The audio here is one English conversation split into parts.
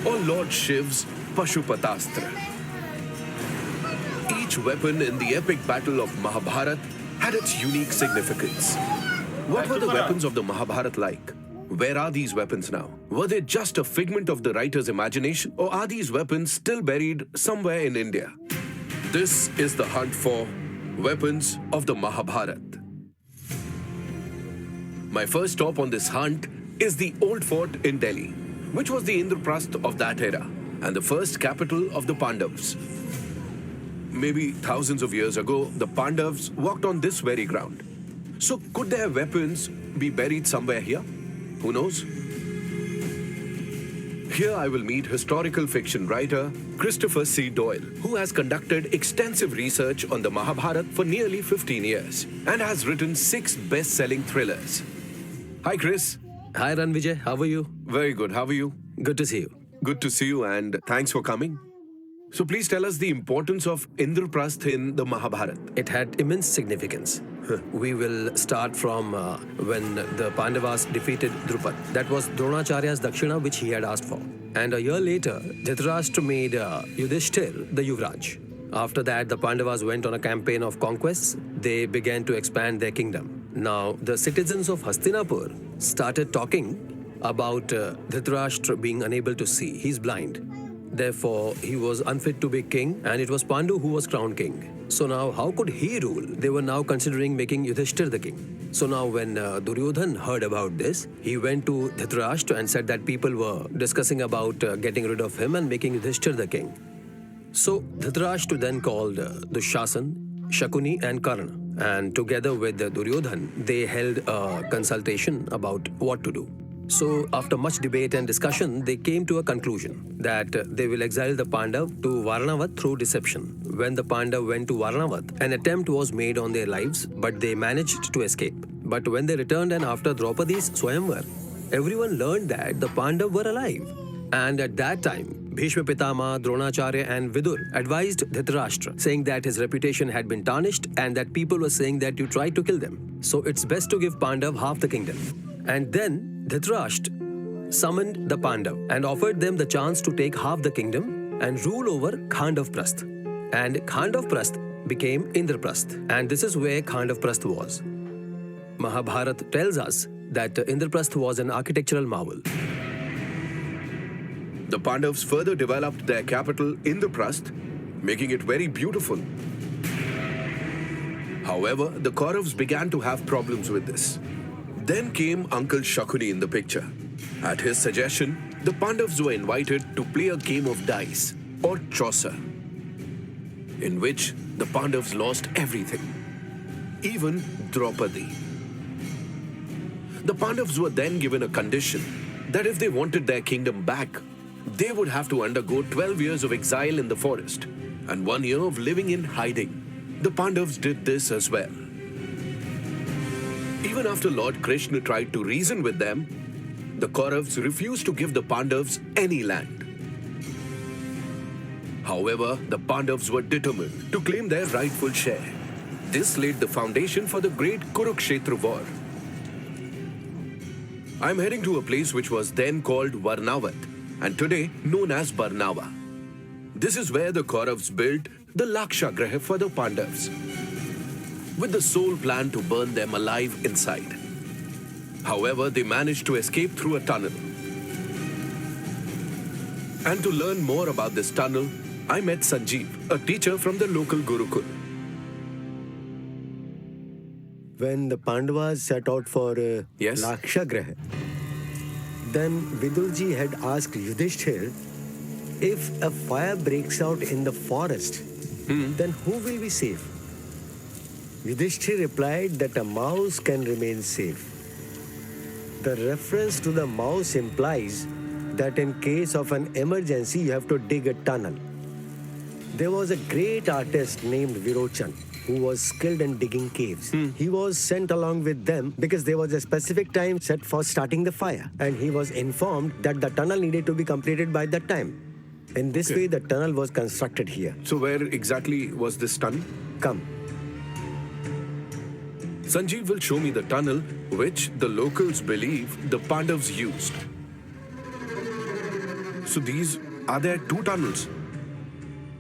or Lord Shiv's Pashupatastra. Each weapon in the epic battle of Mahabharat had its unique significance. What were the weapons of the Mahabharat like? Where are these weapons now? Were they just a figment of the writer's imagination, or are these weapons still buried somewhere in India? This is the hunt for weapons of the Mahabharat. My first stop on this hunt is the Old Fort in Delhi, which was the Indraprasth of that era and the first capital of the Pandavas. Maybe thousands of years ago, the Pandavas walked on this very ground. So could their weapons be buried somewhere here? Who knows? Here I will meet historical fiction writer Christopher C. Doyle, who has conducted extensive research on the Mahabharat for nearly 15 years and has written 6 best-selling thrillers. Hi, Chris. Hi, Ranvijay. How are you? Very good. How are you? Good to see you. Good to see you and thanks for coming. So please tell us the importance of Indraprasth in the Mahabharat. It had immense significance. We will start from when the Pandavas defeated Drupad. That was Dronacharya's Dakshina, which he had asked for. And a year later, Dhritarashtra made Yudhishthir the Yuvraj. After that, the Pandavas went on a campaign of conquests. They began to expand their kingdom. Now, the citizens of Hastinapur started talking about Dhritarashtra being unable to see. He's blind. Therefore, he was unfit to be king, and it was Pandu who was crowned king. So now, how could he rule? They were now considering making Yudhishthir the king. So now, when Duryodhan heard about this, he went to Dhritarashtra and said that people were discussing about getting rid of him and making Yudhishthir the king. So Dhritarashtra then called Dushasan, Shakuni and Karna. And together with Duryodhan, they held a consultation about what to do. So, after much debate and discussion, they came to a conclusion that they will exile the Pandav to Varnavat through deception. When the Pandav went to Varnavat, an attempt was made on their lives, but they managed to escape. But when they returned and after Draupadi's Swayamvar, everyone learned that the Pandav were alive. And at that time, Bhishma Pitama, Dronacharya and Vidur advised Dhritarashtra, saying that his reputation had been tarnished and that people were saying that you tried to kill them. So it's best to give Pandav half the kingdom. And then Dhritarashtra summoned the Pandav and offered them the chance to take half the kingdom and rule over Khandavprasth. And Khandavprasth became Indraprasth. And this is where Khandavprasth was. Mahabharat tells us that Indraprasth was an architectural marvel. The Pandavas further developed their capital Indraprasth, making it very beautiful. However, the Kauravas began to have problems with this. Then came Uncle Shakuni in the picture. At his suggestion, the Pandavas were invited to play a game of dice, or chaucer, in which the Pandavas lost everything, even Draupadi. The Pandavas were then given a condition that if they wanted their kingdom back, they would have to undergo 12 years of exile in the forest and 1 year of living in hiding. The Pandavas did this as well. Even after Lord Krishna tried to reason with them, the Kauravas refused to give the Pandavas any land. However, the Pandavas were determined to claim their rightful share. This laid the foundation for the great Kurukshetra war. I'm heading to a place which was then called Varnavat and today known as Barnava. This is where the Kauravas built the Lakshagraha for the Pandavas, with the sole plan to burn them alive inside. However, they managed to escape through a tunnel. And to learn more about this tunnel, I met Sanjeev, a teacher from the local Gurukul. When the Pandavas set out for Yes? Lakshagraha, then Vidurji had asked Yudhishthir, if a fire breaks out in the forest, then who will be safe? Yudhishthir replied that a mouse can remain safe. The reference to the mouse implies that in case of an emergency, you have to dig a tunnel. There was a great artist named Virochan who was skilled in digging caves. He was sent along with them because there was a specific time set for starting the fire, and he was informed that the tunnel needed to be completed by that time. In this way, the tunnel was constructed here. So where exactly was this tunnel? Come. Sanjeev will show me the tunnel which the locals believe the Pandavas used. So these, are there two tunnels?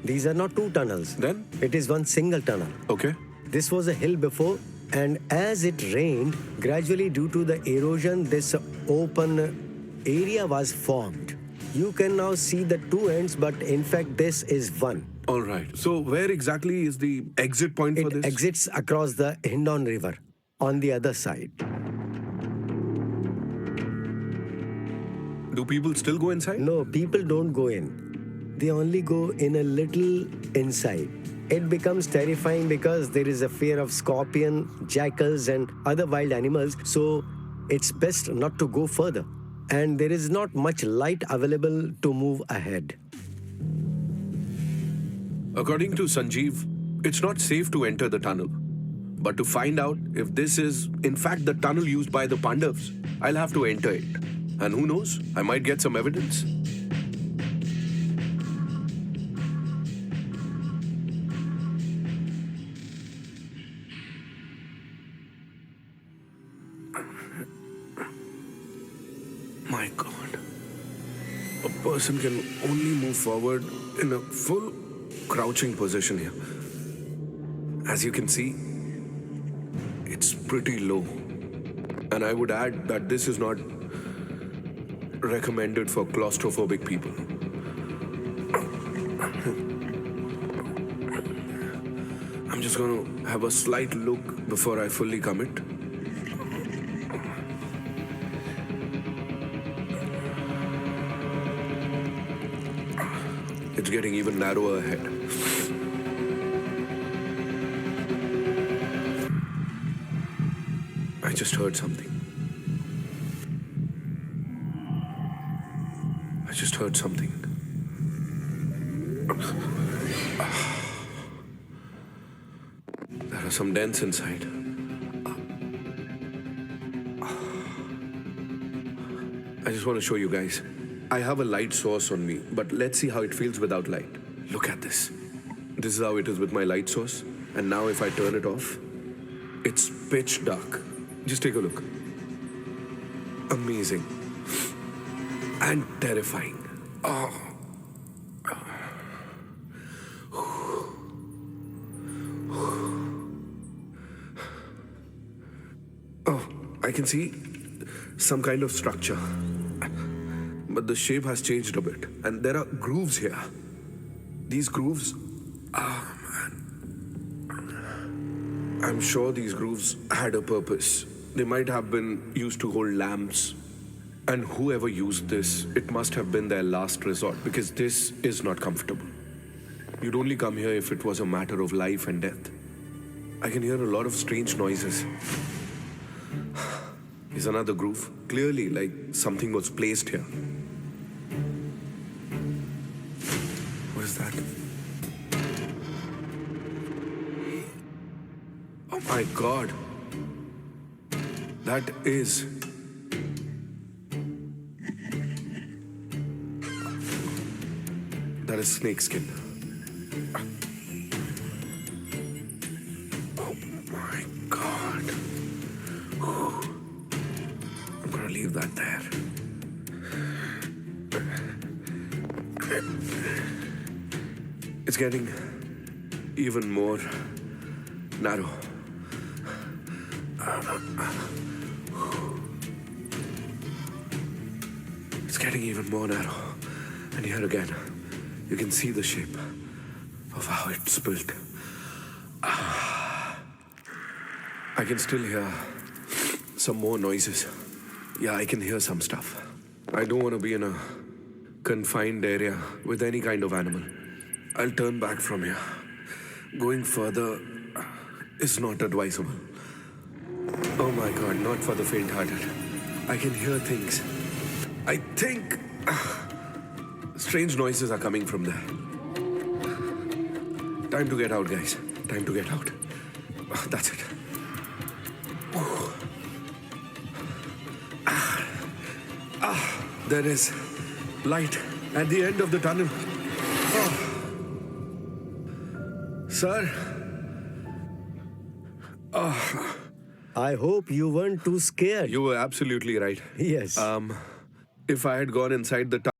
These are not two tunnels. Then? It is one single tunnel. Okay. This was a hill before, and as it rained, gradually due to the erosion, this open area was formed. You can now see the two ends, but in fact, this is one. All right. So where exactly is the exit point for It this? exits across the Hindon River on the other side. Do people still go inside? No, people don't go in. They only go in a little inside. It becomes terrifying because there is a fear of scorpion, jackals, and other wild animals, so it's best not to go further. And there is not much light available to move ahead. According to Sanjeev, it's not safe to enter the tunnel. But to find out if this is in fact the tunnel used by the Pandavas, I'll have to enter it. And who knows, I might get some evidence. My God. A person can only move forward in a full crouching position here. As you can see, it's pretty low. And I would add that this is not recommended for claustrophobic people. I'm just going to have a slight look before I fully commit. It's getting even narrower ahead. I just heard something. I just heard something. There are some dents inside. I just want to show you guys. I have a light source on me, but let's see how it feels without light. Look at this. This is how it is with my light source. And now if I turn it off, it's pitch dark. Just take a look. Amazing. And terrifying. Oh. Oh, I can see some kind of structure. But the shape has changed a bit. And there are grooves here. These grooves, man. I'm sure these grooves had a purpose. They might have been used to hold lamps. And whoever used this, it must have been their last resort because this is not comfortable. You'd only come here if it was a matter of life and death. I can hear a lot of strange noises. Here's another groove. Clearly, like something was placed here. What is that? Oh my God. That is... That is snake skin. Oh my God. I'm gonna leave that there. It's getting even more narrow. It's getting even more narrow. And here again, you can see the shape of how it's built. I can still hear some more noises. Yeah, I can hear some stuff. I don't want to be in a confined area with any kind of animal. I'll turn back from here. Going further is not advisable. Oh my God, not for the faint-hearted. I can hear things. I think strange noises are coming from there. Time to get out, guys. Time to get out. That's it. There is light at the end of the tunnel. Sir? I hope you weren't too scared. You were absolutely right. Yes. If I had gone inside the tunnel,